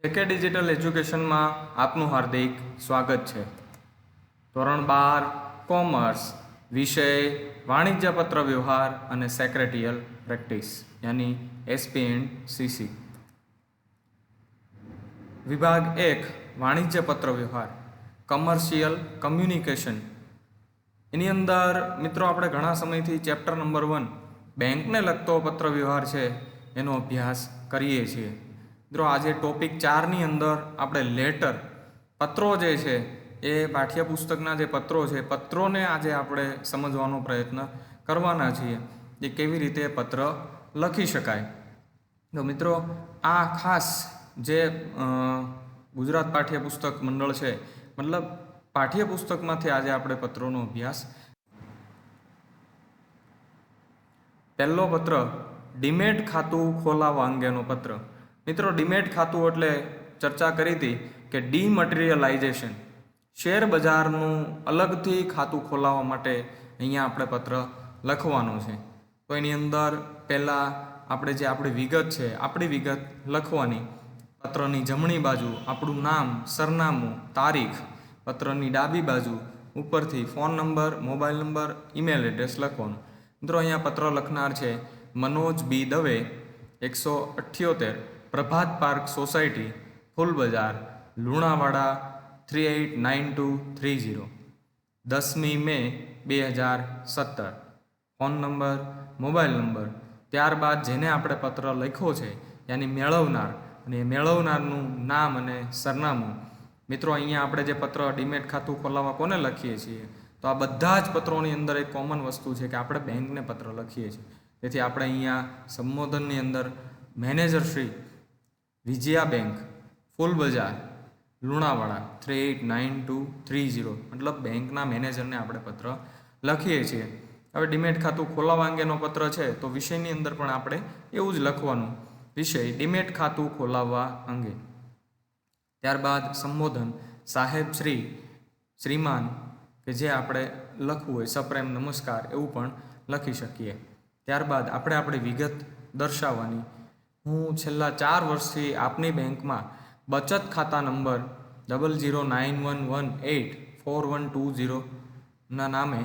જેકે digital એજ્યુકેશનમાં આપનું હાર્દિક સ્વાગત છે। ધોરણ 12 કોમર્સ વિષય વાણિજ્ય પત્ર વ્યવહાર અને સેક્રેટરીયલ પ્રેક્ટિસ યાની SP&CC વિભાગ 1 વાણિજ્ય પત્ર વ્યવહાર કમર્શિયલ કમ્યુનિકેશન। એની અંદર મિત્રો આપણે ઘણા સમયથી ચેપ્ટર નંબર 1 બેંકને લગતો પત્ર વ્યવહાર છે એનો અભ્યાસ કરીએ છીએ। મિત્રો આજે ટોપિક 4 ની અંદર આપણે લેટર પત્રો જે છે એ પાઠ્યપુસ્તકના જે પત્રો છે પત્રોને આજે આપણે સમજવાનો પ્રયત્ન કરવાના છીએ કે કેવી રીતે પત્ર લખી શકાય। તો મિત્રો આ ખાસ જે ગુજરાત પાઠ્યપુસ્તક મંડળ છે મતલબ પાઠ્યપુસ્તકમાંથી આજે આપણે પત્રોનો અભ્યાસ। પહેલો પત્ર ડીમેટ ખાતું ખોલાવવા અંગેનો પત્ર। મિત્રો ડીમેટ ખાતું એટલે ચર્ચા કરી હતી કે ડીમટીરિયલાઇઝેશન શેર બજારનું અલગથી ખાતું ખોલાવવા માટે અહીંયા આપણે પત્ર લખવાનો છે। તો એની અંદર પહેલાં આપણે જે આપણી વિગત છે આપણી વિગત લખવાની। પત્રની જમણી બાજુ આપણું નામ સરનામું તારીખ, પત્રની ડાબી બાજુ ઉપરથી phone number, mobile number, email address લખવાનું। મિત્રો અહીંયા પત્ર લખનાર છે મનોજ બી દવે, 178 પ્રભાત પાર્ક સોસાયટી, ફૂલ બજાર, લુણાવાડા 389230, 10મી મે 2017। ફોન નંબર, મોબાઈલ નંબર, ત્યારબાદ જેને આપણે પત્ર લખ્યો છે યાની મેળવનાર અને મેળવનારનું નામ અને સરનામું। મિત્રો અહીંયા આપણે જે પત્ર ડીમેટ ખાતું ખોલાવવા કોને લખીએ છીએ તો આ બધા જ પત્રોની અંદર એક કોમન વસ્તુ છે કે આપણે બેંકને પત્ર લખીએ છીએ। તેથી આપણે અહીંયા સંબોધનની અંદર મેનેજર શ્રી વિજયા બેંક, ફૂલ બજાર, લુણાવાડા 389230 મતલબ બેંકના મેનેજરને આપણે પત્ર લખીએ છીએ। હવે ડીમેટ ખાતું ખોલાવવા અંગેનો પત્ર છે તો વિષયની અંદર પણ આપણે એવું જ લખવાનું, વિષય ડીમેટ ખાતું ખોલાવવા અંગે। ત્યારબાદ સંબોધન સાહેબ શ્રી, શ્રીમાન કે જે આપણે લખવું હોય સપ્રેમ નમસ્કાર એવું પણ લખી શકીએ। ત્યારબાદ આપણે આપણી વિગત દર્શાવવાની। હું છેલ્લા 4 વર્ષથી આપની બેંકમાં બચત ખાતા નંબર 0091184120 ના નામે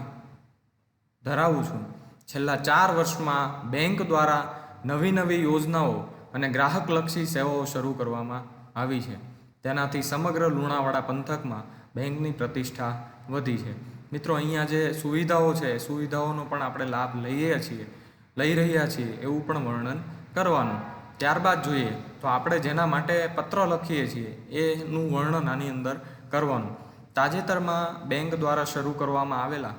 ધરાવું છું। છેલ્લા 4 વર્ષમાં બેંક દ્વારા નવી યોજનાઓ અને ગ્રાહકલક્ષી સેવાઓ શરૂ કરવામાં આવી છે। તેનાથી સમગ્ર લુણાવાડા પંથકમાં બેંકની પ્રતિષ્ઠા વધી છે। મિત્રો અહીંયા જે સુવિધાઓ છે સુવિધાઓનો પણ આપણે લાભ લઈ રહ્યા છીએ એવું પણ વર્ણન કરવાનું। ત્યારબાદ જોઈએ તો આપણે જેના માટે પત્ર લખીએ છીએ એનું વર્ણન આની અંદર કરવાનું। તાજેતરમાં બેંક દ્વારા શરૂ કરવામાં આવેલા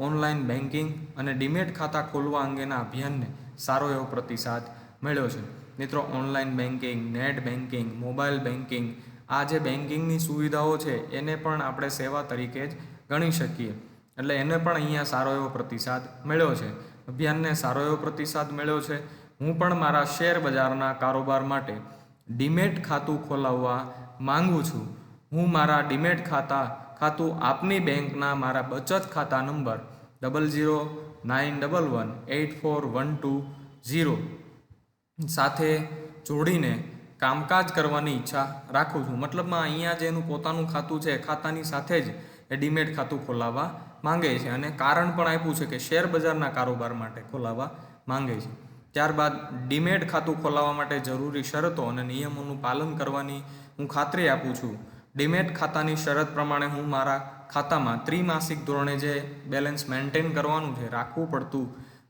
ઓનલાઈન બેન્કિંગ અને ડીમેટ ખાતા ખોલવા અંગેના અભિયાનને સારો એવો પ્રતિસાદ મળ્યો છે। મિત્રો online banking, net banking, mobile banking આ જે બેન્કિંગની સુવિધાઓ છે એને પણ આપણે સેવા તરીકે જ ગણી શકીએ। એટલે એને પણ અહીંયા સારો એવો પ્રતિસાદ મળ્યો છે, અભિયાનને સારો એવો પ્રતિસાદ મળ્યો છે। હું પણ મારા શેર બજારના કારોબાર માટે ડીમેટ ખાતું ખોલાવવા માંગુ છું। હું મારા ડીમેટ ખાતું આપની બેંકના મારા બચત ખાતા નંબર 0091184120 સાથે જોડીને કામકાજ કરવાની ઈચ્છા રાખું છું। મતલબમાં અહીંયા જે એનું પોતાનું ખાતું છે ખાતાની સાથે જ એ ડીમેટ ખાતું ખોલાવવા માંગે છે અને કારણ પણ આપ્યું છે કે શેર બજારના કારોબાર માટે ખોલાવવા માંગે છે। ત્યારબાદ ડીમેટ ખાતું ખોલાવવા માટે જરૂરી શરતો અને નિયમોનું પાલન કરવાની હું ખાતરી આપું છું। ડીમેટ ખાતાની શરત પ્રમાણે હું મારા ખાતામાં ત્રિમાસિક ધોરણે જે બેલેન્સ મેન્ટેન કરવાનું છે રાખવું પડતું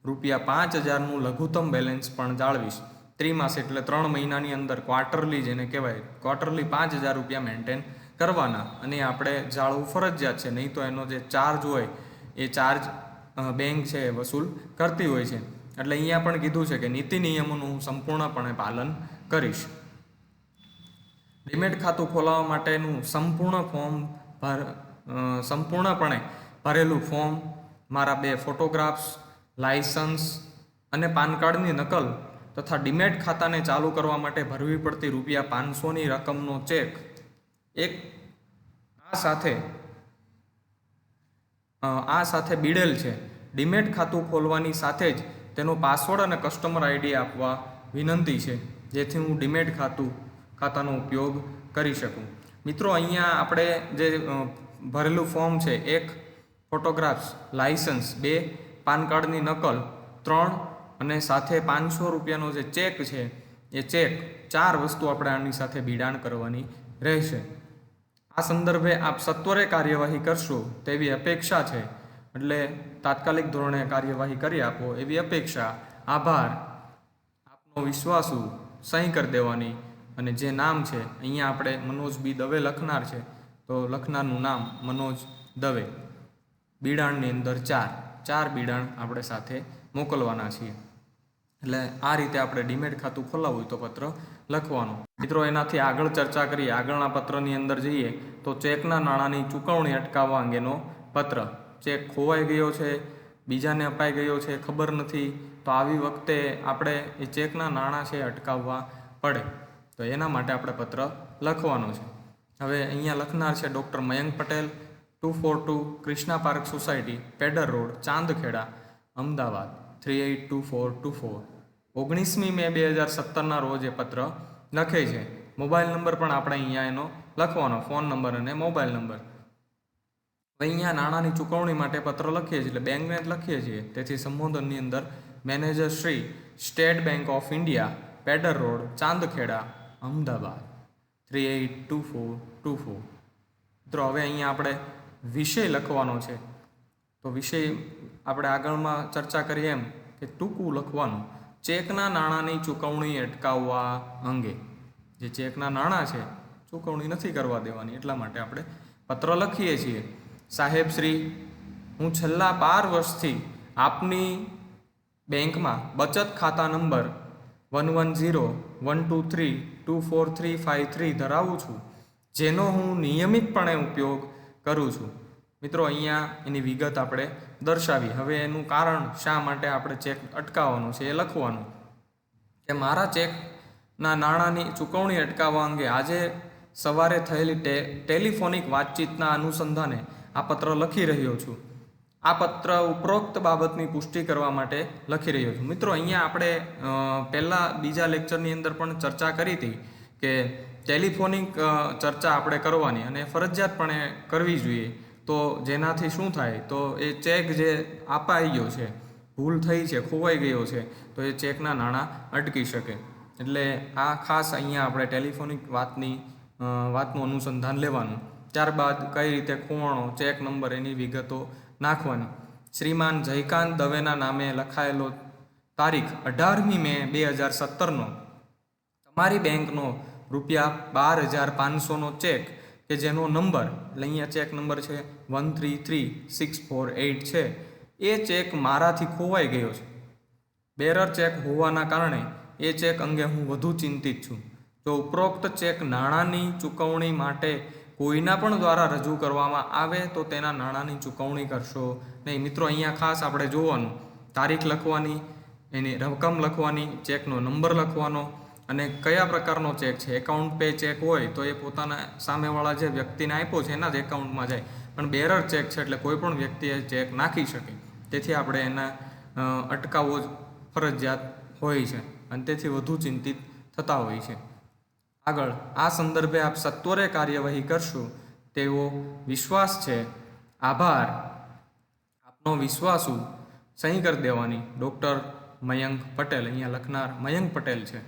₹5000નું લઘુત્તમ બેલેન્સ પણ જાળવીશ। ત્રિમાસિક એટલે 3 મહિનાની અંદર ક્વાર્ટરલી જેને કહેવાય ક્વાર્ટરલી ₹5000 મેન્ટેન કરવાના અને આપણે જાળવવું ફરજિયાત છે, નહીં તો એનો જે ચાર્જ હોય એ ચાર્જ બેંક છે વસૂલ કરતી હોય છે। એટલે અહીંયા પણ કીધું છે કે નીતિ નિયમોનું હું સંપૂર્ણપણે પાલન કરીશ। ડીમેટ ખાતું ખોલાવવા માટેનું સંપૂર્ણપણે ભરેલું ફોર્મ, મારા 2 ફોટોગ્રાફ્સ, લાયસન્સ અને પાન કાર્ડની નકલ તથા ડીમેટ ખાતાને ચાલુ કરવા માટે ભરવી પડતી ₹500ની રકમનો ચેક એક આ સાથે બીડેલ છે। ડીમેટ ખાતું ખોલવાની સાથે જ તેનો પાસવર્ડ અને કસ્ટમર આઈડી આપવા વિનંતી છે જેથી હું ડીમેટ ખાતું ખાતાનો ઉપયોગ કરી શકું. મિત્રો અહીંયા આપણે જે ભરેલું ફોર્મ છે, 1 ફોટોગ્રાફ્સ, લાઇસન્સ, 2 પાન કાર્ડની નકલ, 3 અને સાથે 500 રૂપિયાનો જે ચેક છે એ ચેક, 4 વસ્તુ આપણે આની સાથે બિડાણ કરવાની રહેશે. આ સંદર્ભે આપ સત્વરે કાર્યવાહી કરશો તેવી અપેક્ષા છે, એટલે તાત્કાલિક ધોરણે કાર્યવાહી કરી આપો એવી અપેક્ષા. આભાર. આપનો વિશ્વાસુ. સહી કરી દેવાની. અને જે નામ છે અહીંયા આપણે મનોજ બી દવે લખનાર છે, તો લખનારનું નામ મનોજ દવે. બિડાણની અંદર 4 બિડાણ આપણે સાથે મોકલવાના છીએ. એટલે આ રીતે આપણે ડીમેટ ખાતું ખોલાવવું હોય તો પત્ર લખવાનું. મિત્રો એનાથી આગળ ચર્ચા કરીએ. આગળના પત્રની અંદર જઈએ તો ચેકના નાણાંની ચૂકવણી અટકાવવા અંગેનો પત્ર. ચેક ખોવાઈ ગયો છે, બીજાને અપાઈ ગયો છે, ખબર નથી, તો આવી વખતે આપણે એ ચેકના નાણાં છે અટકાવવા પડે, તો એના માટે આપણે પત્ર લખવાનો છે. હવે અહીંયા લખનાર છે doctor Mayank Patel, 242 Krishna park society, Pedder road, Chandkheda, Ahmedabad 382424. 19મી મે 2017ના રોજ એ પત્ર લખે છે. મોબાઈલ નંબર પણ આપણે અહીંયા એનો લખવાનો, ફોન નંબર અને મોબાઈલ નંબર. અહીંયા નાણાંની ચૂકવણી માટે પત્ર લખીએ છીએ એટલે બેંકને જ લખીએ છીએ, તેથી સંબોધનની અંદર manager Shri, state bank of India, Pedder road, Chandkheda, Ahmedabad 382424. મિત્રો હવે અહીંયા આપણે વિષય લખવાનો છે. તો વિષય આપણે આગળમાં ચર્ચા કરીએ એમ કે ટૂંકું લખવાનું. ચેકના નાણાંની ચૂકવણી અટકાવવા અંગે. જે ચેકના નાણાં છે ચૂકવણી નથી કરવા દેવાની, એટલા માટે આપણે પત્ર લખીએ છીએ. સાહેબ શ્રી, હું છેલ્લા 12 વર્ષથી આપની બેંકમાં બચત ખાતા નંબર 1101232435 ધરાવું છું, જેનો હું નિયમિતપણે ઉપયોગ કરું છું. મિત્રો અહીંયા એની વિગત આપણે દર્શાવી. હવે એનું કારણ શા માટે આપણે ચેક અટકાવવાનો છે એ લખવાનું કે મારા ચેકના નાણાંની ચૂકવણી અટકાવવા અંગે આજે સવારે થયેલી ટેલિફોનિક વાતચીતના અનુસંધાને આ પત્ર લખી રહ્યો છું. આ પત્ર ઉપરોક્ત બાબતની પુષ્ટિ કરવા માટે લખી રહ્યો છું. મિત્રો અહીંયા આપણે પહેલાં બીજા લેક્ચરની અંદર પણ ચર્ચા કરી હતી કે ટેલિફોનિક ચર્ચા આપણે કરવાની અને ફરજિયાતપણે કરવી જોઈએ. તો જેનાથી શું થાય, તો એ ચેક જે અપાઈ ગયો છે, ભૂલ થઈ છે, ખોવાઈ ગયો છે, તો એ ચેકના નાણાં અટકી શકે. એટલે આ ખાસ અહીંયા આપણે ટેલિફોનિક વાતનું અનુસંધાન લેવાનું. ત્યારબાદ કઈ રીતે ખોવાણો, ચેક નંબર, એની વિગતો નાખવાની. શ્રીમાન જયકાંત દવેના નામે લખાયેલો તારીખ 18મી મે 2017નો તમારી બેંકનો ₹12,500નો ચેક કે જેનો નંબર, એટલે અહીંયા ચેક નંબર છે 133648 છે, એ ચેક મારાથી ખોવાઈ ગયો છે. બેરર ચેક હોવાના કારણે એ ચેક અંગે હું વધુ ચિંતિત છું. જો ઉપરોક્ત ચેક નાણાંની ચૂકવણી માટે કોઈના પણ દ્વારા રજૂ કરવામાં આવે તો તેના નાણાંની ચૂકવણી કરશો નહીં. મિત્રો અહીંયા ખાસ આપણે જોવાનું, તારીખ લખવાની, એની રકમ લખવાની, ચેકનો નંબર લખવાનો અને કયા પ્રકારનો ચેક છે. એકાઉન્ટ પે ચેક હોય તો એ પોતાના સામેવાળા જે વ્યક્તિને આપ્યો છે એના જ એકાઉન્ટમાં જાય, પણ બેરર ચેક છે એટલે કોઈ પણ વ્યક્તિએ ચેક નાખી શકે. તેથી આપણે એને અટકાવવો જ ફરજિયાત હોય છે અને તેથી વધુ ચિંતિત થતા હોય છે. આગળ આ સંદર્ભે આપ સત્વરે કાર્યવાહી કરશો તેવો વિશ્વાસ છે. આભાર. આપનો વિશ્વાસુ. સહી કરી દેવાની. ડૉક્ટર મયંક પટેલ. અહીંયા લખનાર મયંક પટેલ છે.